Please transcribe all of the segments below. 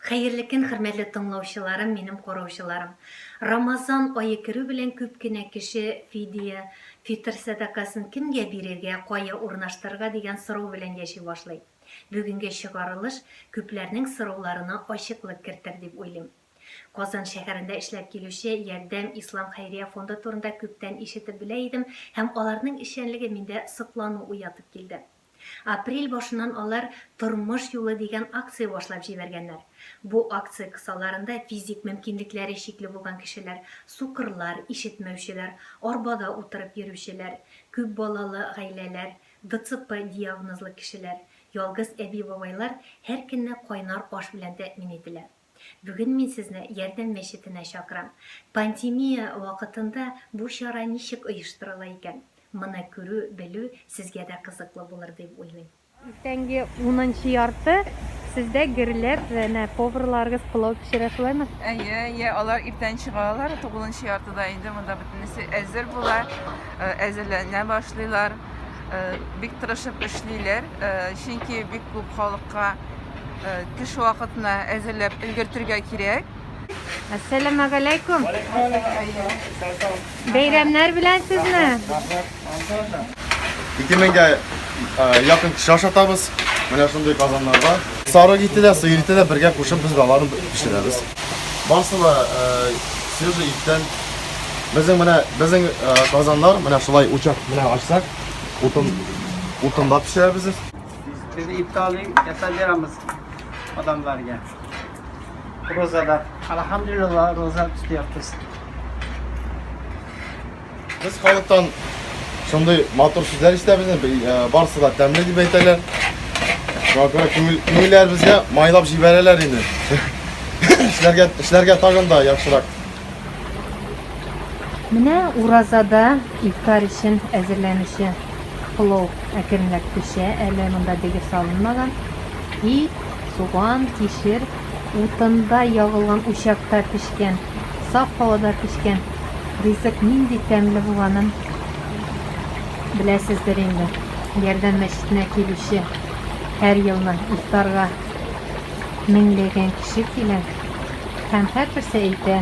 Хәерле көн, хөрмәтле тыңлаучыларым, минем караучыларым. Рамазан айы керү белән күп кенә кеше фидия, фитр садакасын кемгә бирергә, кая урнаштырырга дигән сорау белән яши башлый. Бүгенге чыгарылыш күпләрнең сорауларына ачыклык кертер дип уйлыйм. Казан шәһәрендә эшләп килүче Ярдәм Ислам хәйрия фонды турында күптән ишетеп белә идем һәм аларның эшчәнлеге миндә соклану уятып килде. Апрель башыннан алар тормыш юлы дигән акция башлап җибәргәннәр. Бу акция кысаларында физик мөмкинлекләре чикле булган кешеләр, сукырлар, ишетмәүчеләр, арбада утырып йөрүчеләр, күп балалы гаиләләр, ДЦП диагнозлы кешеләр, ялгыз әби-бабайлар һәр көнне кайнар аш белән тәэмин ителә. Бүген мин сезне Ярдәм мәчетенә чакырам. Пандемия вакытында бу чара ничек оештырыла икән? Моны күрү, белү сезгә дә кызыклы булыр дип уйлыйм. Иртәнге 10-нчы ярты сездә герләр вә поварларыгыз пылау пешерә шулаймы? Әйе, алар иртән чыгалар, 9-нчы яртыда инде монда бөтенесе әзер була, әзерләнә башлыйлар, бик тырышып эшлиләр, чөнки бик күп халыкка төш вакытына әзерләп өлгертергә кирәк. Ассаламу алейкум. Бәйрәмнәр белән сезне. 2000-гә якын кеше ашатабыз. Менә шундый казаннарда. Сарык ите дә, сыер ите дә бергә кушып без аларны пешерәбез. Барысы да свежий иттән. Безнең казаннар менә шулай учак менә ачсак, утында пешерәбез. Biz iptali yasalarımız adamlarga. Rozada. Elhamdülillah roza tutuyoruz. Biz халыктан шундый матур сүзләр ишетәбез, барысы да тәмле дип әйтәләр. Шуңа күрә күңелләр безгә майлап җибәрәләр инде. Эшләргә тагын да яхшырак. Менә уразада ифтар өчен әзерләнүче пылау әкренләп пешә, әле монда дигер салынмаган. И суган, кишер, утында ягылган учакта пешкән, саф һавада пешкән ризык нинди тәмле булганын беләсездер инде. Ярдәм мәчетенә килүче һәр елны ифтарга меңләгән кеше килә. Һәм һәрберсе әйтә,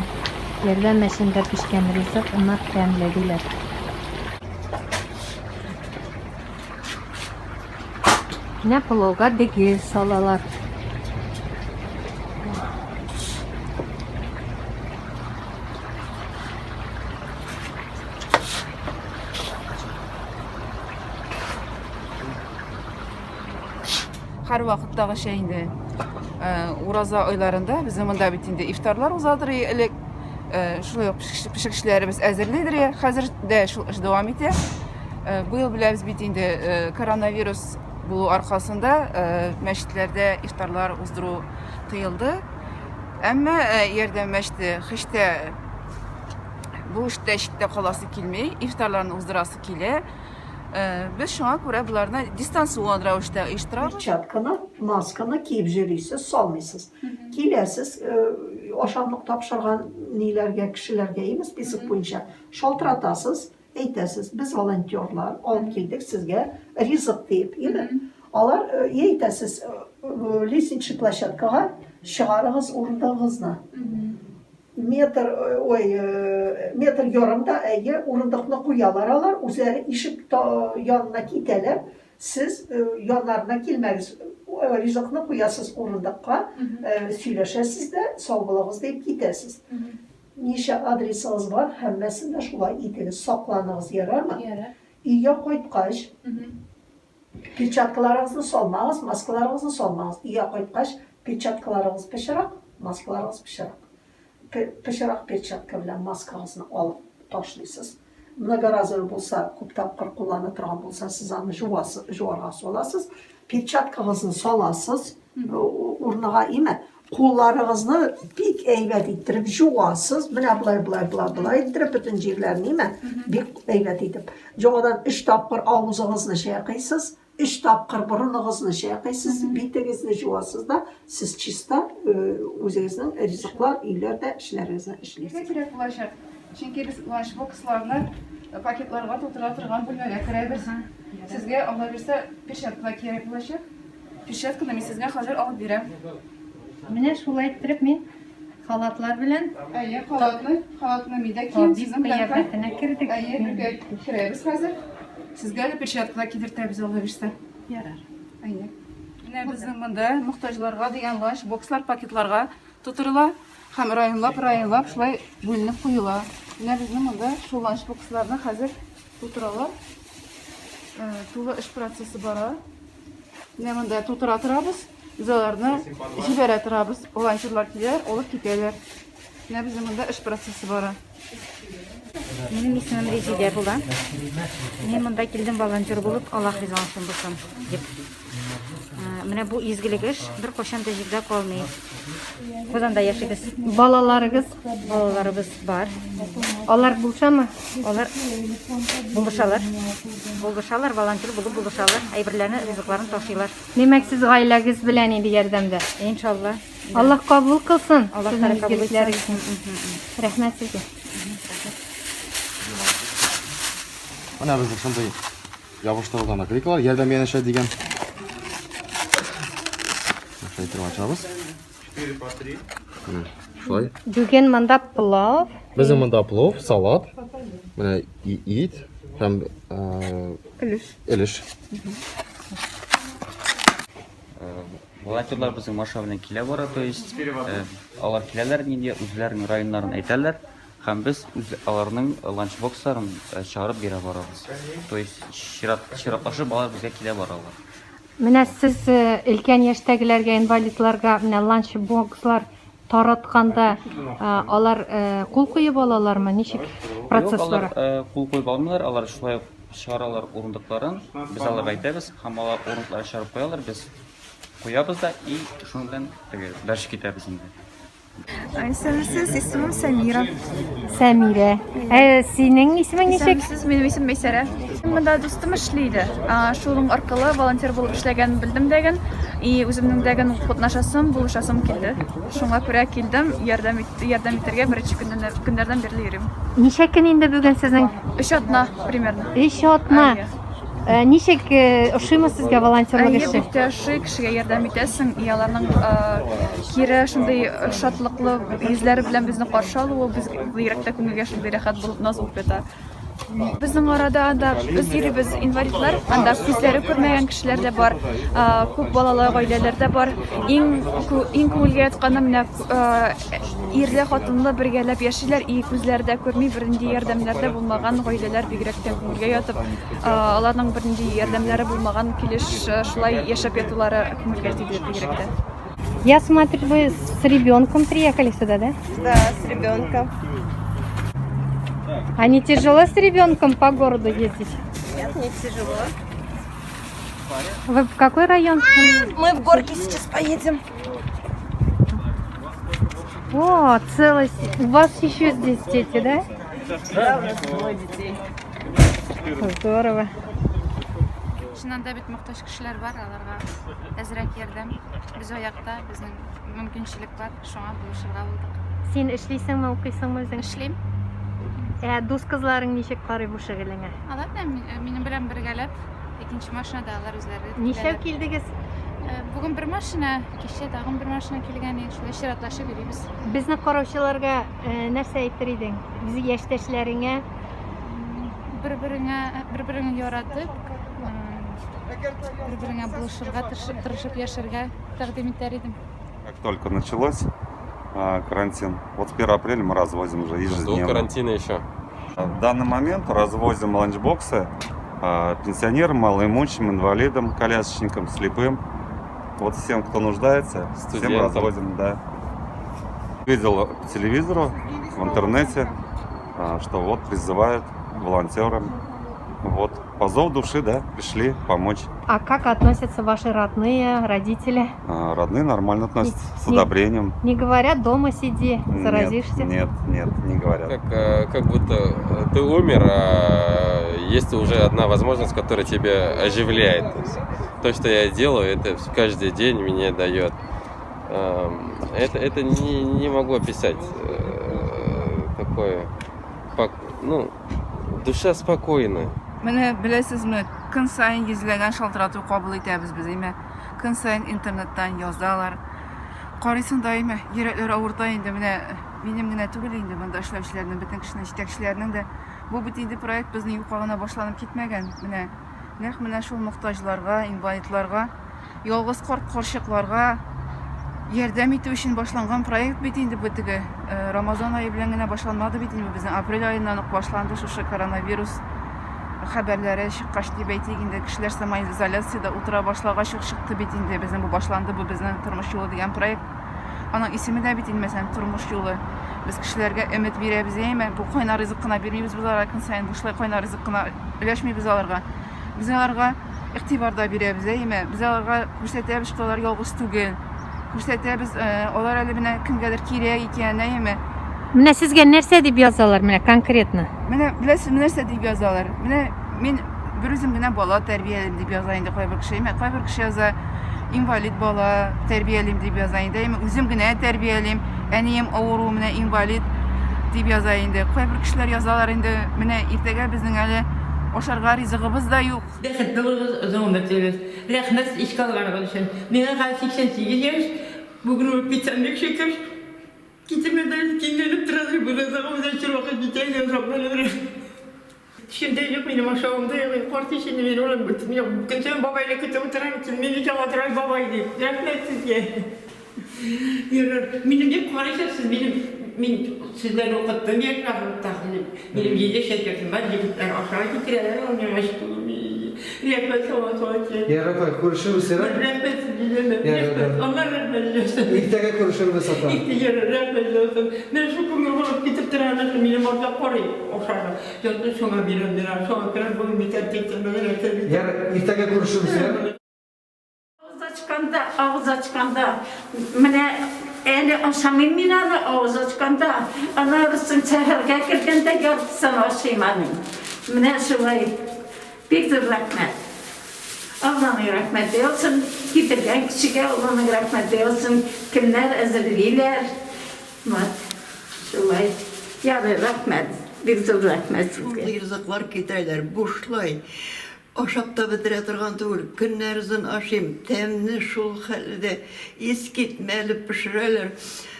ярдәм мәчетендә пешкән ризык нык тәмле диләр. Менә пылауга дигез салалар. Һәр вакыттагыча инде ураза айларында безнең монда бит инде ифтарлар узадыр элек. Шулай ук пешекчеләребез әзерлидер. Хәзер дә шул эш дәвам итә. Бу ел беләбез бит инде коронавирус булу аркасында мәчетләрдә ифтарлар уздыру тыелды. Әмма Ярдәм мәчете һич тә бу эштә читтә каласы килми, ифтарларны уздырасы килә. Biz şuna göre bunlarına distansiyon rəvişdə iştirak Перчатканы, масканы киеп жүрисез, салмыйсыз. Киләсез, ашамлык тапшырган ниләргә, кешеләргә имез, список буенча шалтыратасыз, әйтәсез, без волонтерлар алып килдек сезгә ризык дип, име? Алар әйтәсез, лестничный площадкага чыгарыгыз урындыгызны. Метр ярымда әйе урындыкны куялар алар, үзләре ишек янына китәләр. Сез яннарына килмәгез, ризыкны куясыз урындыкка, сөйләшәсез дә, сау булыгыз дип китәсез. Ничә адресыгыз бар, һәммәсен дә шулай итегез, сакланыгыз, ярармы? Өйгә кайткач, перчаткаларыгызны салмагыз, маскаларыгызны салмагыз. Өйгә кайткач, перчаткаларыгыз пешерак, маскаларыгыз пешерак. Пешерак перчатка белән маскагызны алып ташлыйсыз. Многоразовый булса, күп тапкыр куллана торган булса, сез аны жуарга саласыз. Перчаткагызны саласыз, урныга име? Кулларыгызны бик әйбәт иттереп жуасыз. Менә булай иттереп бөтен җирләрне име? Бик әйбәт итеп. Җогадан 3 тапкыр авызыгызны чайкайсыз. 3 тапкыр бурыныгызны чайкайсыз, битегезне жуасыз да, сез чиста үзегезнең ризыклар өйләрдә эшләрегезне эшлисез. кирәк булачак. Чөнки без ланчбоксларны пакетларга тутыра торган бүлмәгә керәбез. Сезгә Алла бирсә перчатка кирәк булачак. Перчатканы мин сезгә хәзер алып бирәм. Менә шулай иттереп мин халатлар белән Әйе, халатны мидә кием табиб сезнең белән. кыяфәтенә кердек. Әйе, бергә керәбез хәзер. Сезгә дә перчаткалар кидертәбез Алла бирсә. Ярар. Әйе. Менә безнең монда мохтаҗларга дигән ланч бокслар пакетларга тутырыла һәм районлап шулай бүленеп куела. Менә безнең монда шул ланч боксларны хәзер тутыралар. Тулы эш процессы бара. Менә монда тутыра торабыз. Biz аларны җибәрә торабыз. Волонтерлар киләләр, алып китәләр. Менә безнең монда эш процессы бара. Минем исемем Резидә була. Мин монда килдем волонтер булып, Аллаһ ризалыгын булсын дип. Менә бу изгелек эш бер кашан да җирдә калмый. Казанда яшибез. Балаларыбыз бар. Алар булшамы? Алар булышалар. Булышалар, волонтер булып булышалар. Әйберләрне, ризыкларын ташыйлар. Димәк, сез гаиләгез белән инде ярдәмдә. Иншалла. Аллаһ кабул кылсын. Аллаһ сезнең кабул итсен. изгелекләрегезне. Рәхмәт сезгә. Менә безнең шундый ябыштырылган наклейкалар, ярдәм янәшә дигән. Шулай итеп ачабыз. 4 по 3. Шулай. Бүген монда плов. Безнең монда плов, салат, менә ит һәм элеш. Волонтерлар безнең маша белән килә бара, то есть алар киләләр инде үзләренең районнарын әйтәләр һәм без аларның ланчбоксларын чыгарып бирә барабыз. То есть чиратлашып алар безгә килә баралар. Менә сез өлкән яшьтәгеләргә, инвалидларга менә ланч бокслар таратканда алар кул куеп алалармы? Ничек процесс бара? Алар кул куеп алмыйлар, алар шулай чыгаралар урындыкларын, без аларга әйтәбез һәм алар урындыкларын чыгарып куялар, без куябыз да и шуның белән дәшеп китәбез инде. Сәмсез, исемем Сәмира. Сәмирә. Синең исемең ничек? Сәмсез, минем исем Мәйсәрә. Монда дустым эшлейде. Шуның аркылы волонтер булып эшләгән белдем дәгән. И үземнең дәгән катнашасым, булышасым килде. Шуңа күрә килдем, ярдәм итәргә беренче көннәрдән бирле йөрим. Ничә көн инде бүген сезнең? 3 атна примерно. 3 атна. Ничек ошыймы сезгә волонтерлык Әйе, эше? бик тә ошый, кешегә ярдәм итәсең, и аларның кире шундый шатлыклы йөзләре белән безне каршы алуы безгә йөрәктә күңелгә шундый рәхәт булып наз булып ята. Безнең арада анда без йөрибез инвалидлар, анда күзләре күрмәгән кешеләр дә бар, күп балалы гаиләләр дә бар. Иң күңелгә ятканы менә ирле хатынлы бергәләп яшиләр, и күзләрдә күрми, бернинди ярдәмнәрдә булмаган гаиләләр бигрәк тә күңелгә ятып, аларның бернинди ярдәмнәре булмаган килеш шулай яшәп ятулары күңелгә тиде бигрәк тә. Я смотрю, вы с ребенком приехали сюда, да? Да, с ребенком. А не тяжело с ребенком по городу ездить? Нет, не тяжело. Вы в какой район? Мы в Горки сейчас поедем. О, целый. У вас еще здесь дети, да? Да, у нас 2 детей. Здорово. Шуннан да бит мохтаҗ кешеләр бар, аларга әзрәк ярдәм. Без аякта, безнең мөмкинчелек бар, шуңа булышырга булдык. Син эшлисеңме, укыйсыңмы үзең? Эшлим. Дус кызларың ничек карый бу шөгылеңә? Алар да минем белән бергәләп, икенче машинада алар үзләре. Ничек килдегез? Бүген бер машина, кичә тагын бер машина килгән, шулай чиратлашып йөрибез. Безне караучыларга нәрсә әйтер идең? Биз яшьтәшләреңә Бер-береңә яратып, бер-береңә булышырга, тырышып яшәргә тәкъдим итәр идем. Как только началось карантин, вот с 1 апреля мы развозим уже ежедневно. До карантина еще. В данный момент развозим ланчбоксы пенсионерам, малоимущим, инвалидам, колясочникам, слепым. Вот всем, кто нуждается, всем Студентам. развозим, да. Видел по телевизору, в интернете, что вот призывают волонтерам. Вот, по зову души, да, пришли помочь. А как относятся ваши родные, родители? Родные нормально относятся, с Не- одобрением. Не говорят, дома сиди, заразишься? Нет, не говорят. Как будто ты умер, а есть уже одна возможность, которая тебя оживляет. То, что я делаю, это каждый день мне дает. Это не могу описать. Такое, ну, душа спокойная. Менә беләсезме, көн сайын йөзләгән шалтырату кабул итәбез без. Көн сайын интернеттан язалар. Карыйсың даими, йөрәкләр авырта инде, менә минем генә түгел инде, монда эшләүчеләрнең, бөтен кешенең җитәкчеләрнең дә бу бит инде проект безнең юкка гына башланып китмәгән. Менә шул мохтаҗларга, инвалидларга, ялгыз карт-карчыкларга ярдәм итү өчен башланган проект бит инде бу теге Рамазан ае белән генә башланмады бит инде, безнең апрель аеннан ук башланды шушы коронавирус хәбәрләре чыккач дип әйтик инде, кешеләр самоизоляциядә утыра башлагач ук чыкты бит инде, безнең бу башланды, бу безнең тормыш юлы дигән проект. Аның исеме дә бит инде мәсәлән тормыш юлы. Без кешеләргә өмет бирәбез, әйме, бу кайнар ризык кына бирмибез без аларга, көн саен бушлай кайнар ризык кына өләшмибез аларга. Без аларга игътибар да бирәбез, әйме, без аларга күрсәтәбез, что алар ялгыз түгел. Күрсәтәбез, алар әле менә кемгәдер кирәк икән, әйме. Менә сезгә нәрсә дип язалар, менә конкретно? Менә беләсезме нәрсә дип язалар? Менә мин бер үзем генә бала тәрбиялим дип яза инде кайбер кеше, кайбер кеше яза инвалид бала тәрбиялим дип яза инде, үзем генә тәрбиялим, әнием авыру, менә инвалид дип яза инде. Кайбер кешеләр язалар инде, менә иртәгә безнең әле ашарга ризыгыбыз да юк. Бәхетле булыгыз, озын гомер теләгез. Рәхмәт иш калганыгыз өчен. Миңа хәзер 88 яшь, бүген ул питанлык шикер. Китемәдән кинләнеп торады, бу ризыгыбыз өчен вакыт җитәләр, Раббым. Şimdi yok benim aşağımda yok. Parti şimdi ben oğlum bütün yok. Kimsenin babayla kötü oturan kim? Beni çaldıran babaydı. Rahmetsiz ya. Benim hep konuşuyorsunuz. Benim sizden okuttığım yer rahmet tahminim. Benim 7 şirketim var. Yigitler aşağı getirirler. Onu aşkım. Rahmet sana. Ya Rafa, konuşur musun? Rahmetsiz gidelim. Allah rahmet olsun. İlk konuşur musun Satan? İlk rahmet olsun. Ben şu kumru olup gidip tıranırsın. Benim orada koruyor. Aşağıda. Yolda sonra bilenler. Sonra kadar bunu biter tekrar böyle. Ya ilk konuşur musun? Ağız açkanda, mene eli samimina ağız açkanda, anarısın çehrge kirgende görsün o şeymanın. Mene şuvay, bir rahmet. Allah'ın rahmeti olsun, giderken kişiye Allah'ın rahmeti olsun, kimler ezeliler. Şuvay, yarı rahmet, bir rahmet. Rızıklar giderler, boşlay. Aşapta bitiре торган түгел, көннәрен ашыйм, тәмне шул хәлдә искитмәле пешерәләр.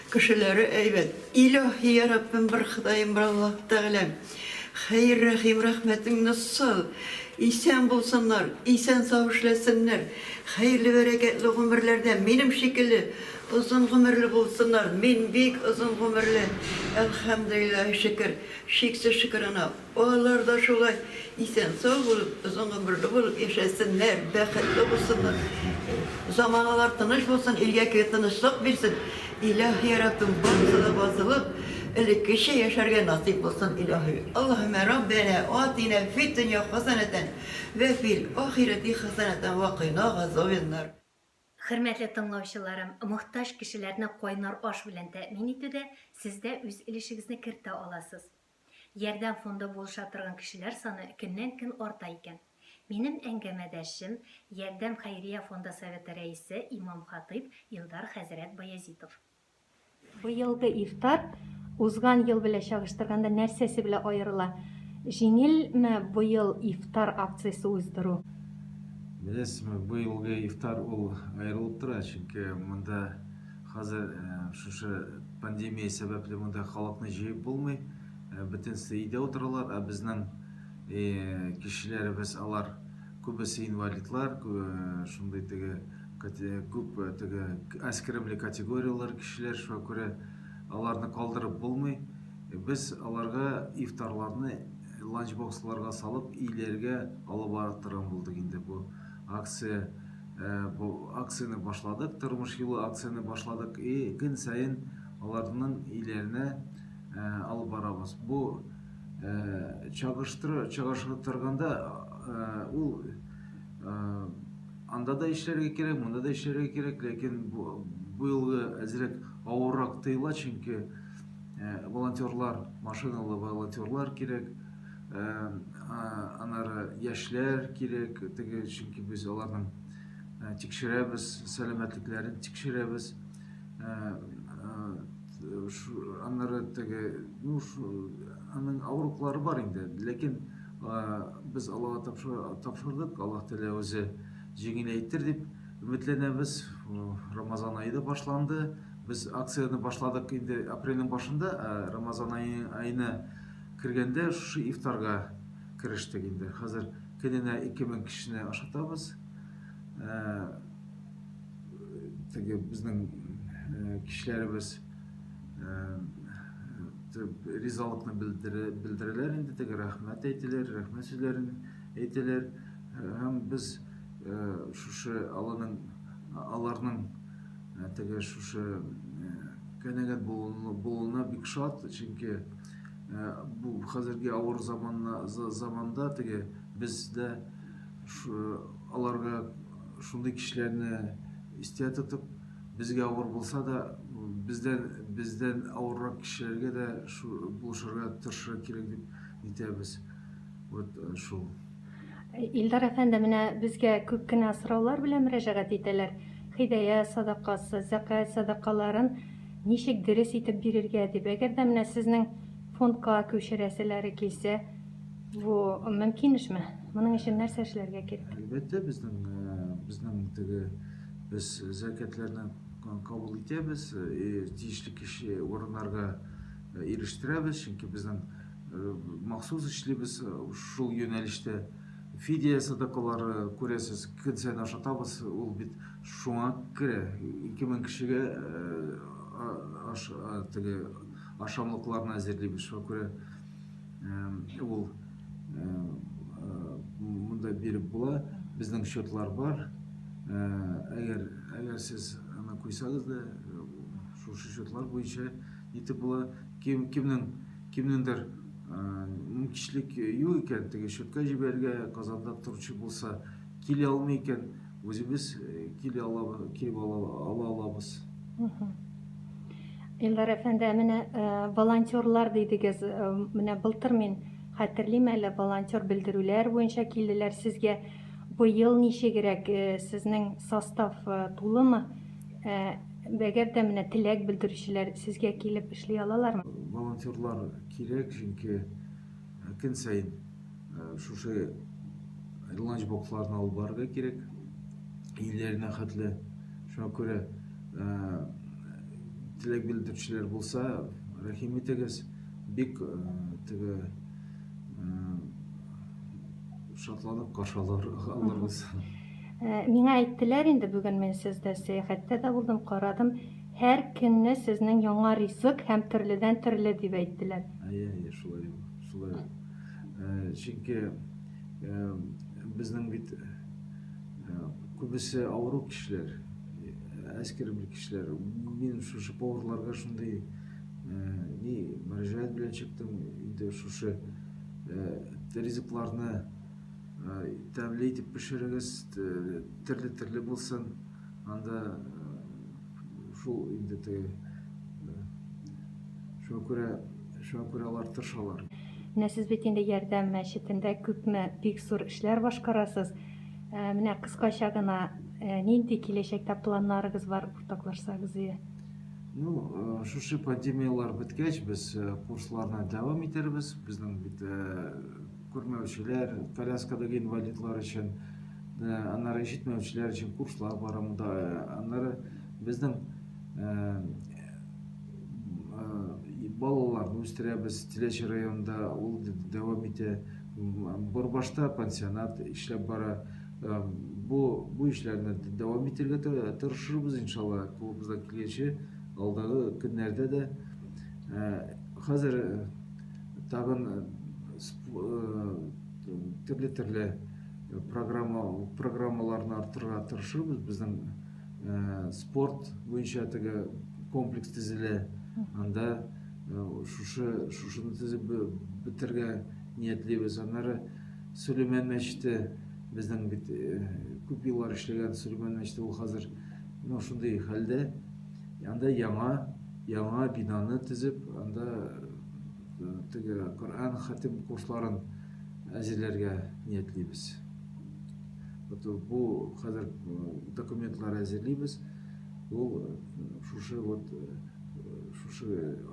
Кешеләре әйбәт. Илаһи я Раббим, бер Ходаем, бер Аллаһ Тәгалә. Хәйр рәхим рәхмәтеңне сал. Исән булсыннар, исән сау эшләсеннәр. Хәйрле бәрәкәтле гомерләрдә минем шикелле uzun гомерле булсыннар. Мин бик uzun гомерле. Әлхәмдүлиллаһ, шөкер. Шиксез шөкер ана. Алар да шулай исән сау булып, uzun гомерле булып яшәсеннәр, бәхетле булсыннар. Заманалар тыныч булсын, илгә тынычлык бирсен. Илаһи Раббим, барысы басылып, элеккечә яшәргә насип булсын, Илаһи. Аллаһумма Раббана атина фид дөнья хасанатан ва фил ахирати хасанатан ва қина газабан-нар. Хөрмәтле тыңлаучыларым, мохтаҗ кешеләрне кайнар аш белән тәэмин итүдә сез дә үз өлешегезне кертә аласыз. Ярдәм фонды булыша торган кешеләр саны көннән-көн арта икән. Минем әңгәмәдәшем Ярдәм Хәйрия фонды советы рәисе имам-хатиб Илдар хәзрәт Баязитов. Бу елгы ифтар узган ел белән чагыштырганда нәрсәсе белән аерыла? Җиңелме бу ел ифтар акциясе уздыру? Беләсезме, бу елгы ифтар ул аерылып тора, чөнки монда хәзер шушы пандемия сәбәпле монда халыкны җыеп булмый. Бөтенсе өйдә утыралар, ә безнең кешеләребез алар күбесе инвалидлар, шундый теге күп теге әскеремле категориялар кешеләр, шуңа күрә аларны калдырып булмый. Без аларга ифтарларны ланчбоксларга салып, өйләргә алып бара торган булдык инде. Бу акцияны башладык, тормыш юлы акцияны башладык. Көн сайын аларның өйләренә алып барабыз. Бу чагыштырганда ул анда да эшләргә кирәк, монда да эшләргә кирәк, ләкин бу елгы әзрәк авыррак тоела, чөнки волонтерлар, машиналы волонтерлар кирәк, аннары яшьләр кирәк, теге чөнки без аларның тикшерәбез, сәламәтлекләрен тикшерәбез. Аннары теге, аның авыруклары бар инде, ләкин без Аллаһка тапшырдык, Аллаһ Тәгалә үзе җиңеләйтер дип, Үмітленеміз, Рамазан айы да башланды. Біз акцияны башладық енді апрельдің башында, Рамазан айына кіргенде шушы ифтарға кіріштік енді. Қазір кенене 2000 кішіне ашатабыз. Теге біздің кішілеріміз ризалықны білдірелер, енді теге рахмет әйтелер, рахмет сөйлерін әйтелер. Hem biz şuşu alanın tege şuşu keneget buluna bir şart çünkü bu hazırki ağır zamanda tege biz de şu alarga şunday kişilerini istiyor tutup bizge ağır bulsa da bizden ağırrak kişilerge de şu buluşurga tırşıra kerek deyip biz şu. Илдар әфәнде, менә безгә күп кенә сораулар белән мөрәҗәгать итәләр. Хидая садакасы, закат садакаларын ничек дөрес итеп бирергә дип. Әгәр дә менә сезнең фондка күчерәселәре килсә, бу мөмкин эшме? Моның өчен нәрсә эшләргә кирәк? Әлбәттә, безнең теге без закатларны кабул итәбез, тиешле кеше урыннарга ирештерәбез, чөнки безнең махсус эшлибез шул юнәлештә. Фидия садакалары күрәсез, көн сайын ашатабыз, ул бит шуңа керә. 2000 кешегә ашамлыкларны әзерлибез. Шуңа күрә ул монда биреп була. Безнең счетлар бар. Әгәр сез аны куйсагыз да, шушы счетлар буенча итеп була. Кемнеңдер мөмкинчелек юк икән, теге счетка җибәрергә, Казанда торучы булса, килә алмый икән, үзебез килә алабыз. Илдар әфәнде, менә волонтерлар дидегез, менә былтыр мин хәтерлим әле волонтер белдерүләр буенча килделәр сезгә. Быел ничегрәк сезнең состав тулымы? Әгәр дә менә теләк белдерүчеләр сезгә килеп эшли алалармы? Волонтерлар кирәк, чөнки көн сайын шушы ланчбоксларны алып барырга кирәк. Илләренә хәтле. Шуңа күрә теләк белдерүчеләр булса, рәхим итегез, бик теге шатланып каршы алырбыз. Миңа әйттеләр инде, бүген мен сездә сәяхәттә дә булдым, карадым. Һәр көнне сезнең яңа ризык һәм төрледән төрле дип әйттеләр. Шулай. Чөнки безнең бит күбесе авыру кешеләр, әскербил кешеләр. Мин шушы поварларга шундый мөрәҗәгать белән чыктым. Инде шушы ризыкларны тәмле итеп пешерегез, төрле булсын. Анда шул инде теге шуңа күрә алар тырышалар. Менә сез бит инде Ярдәм мәчетендә күпме бик зур эшләр башкарасыз. Менә кыскача гына нинди киләчәктә планнарыгыз бар, уртаклашсагыз ия? Шушы пандемиялар беткәч, без курсларны дәвам итәрбез. Безнең бит күрмәүчеләр, коляскадагы инвалидлар өчен, аннары ишетмәүчеләр өчен курслар бар. Аннары безнең балаларны үстерәбез. Теләче районында ул дәвам итә. Борбашта пансионат эшләп бара. Бу эшләрне дәвам итәргә тырышырбыз иншалла. Кулыбыздан килгәнчә алдагы көннәрдә дә. Хәзер тагын төрле программаларны артырга тырышырбыз. Безнең спорт буенча теге комплекс төзелә. Анда шушыны төзеп бетергә ниятлибез. Аннары Сөлейман мәчете, безнең бит күп еллар эшләгән Сөлейман мәчете, ул хәзер шундый хәлдә. Анда яңа бинаны төзеп, анда теге Коръән хатим курсларын әзерләргә ниятлибез. Бу хәзер документлар әзерлибез. Ул шушы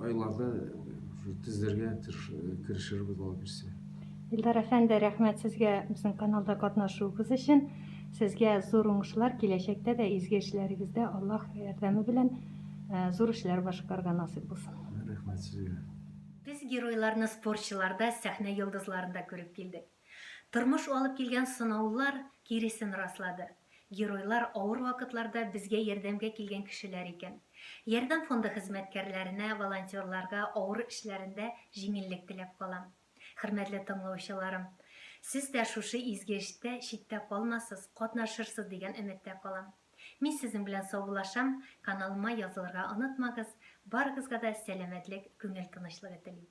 айларда төзергә керешербез, алып бирсә. Илдар әфәнде, рәхмәт сезгә безнең каналда катнашуыгыз өчен. Сезгә зур уңышлар, киләчәктә дә изге эшләрегездә Аллаһ ярдәме белән зур эшләр башкарырга насыйп булсын. Рәхмәт сезгә. Без геройларны спортчыларда, сәхнә йолдызларында күреп килдек. Тормыш алып килгән сынаулар киресен раслады. Геройлар авыр вакытларда безгә ярдәмгә килгән кешеләр икән. Ярдәм фонды хезмәткәрләренә, волонтерларга авыр эшләрендә җиңеллек теләп калам. Хөрмәтле тыңлаучыларым, сез дә шушы изге эштә читтә калмассыз, катнашырсыз дигән өметтә калам. Мин сезнең белән саубуллашам, каналыма язылырга онытмагыз. Барыгызга да сәламәтлек, күңел тынычлыгы телим.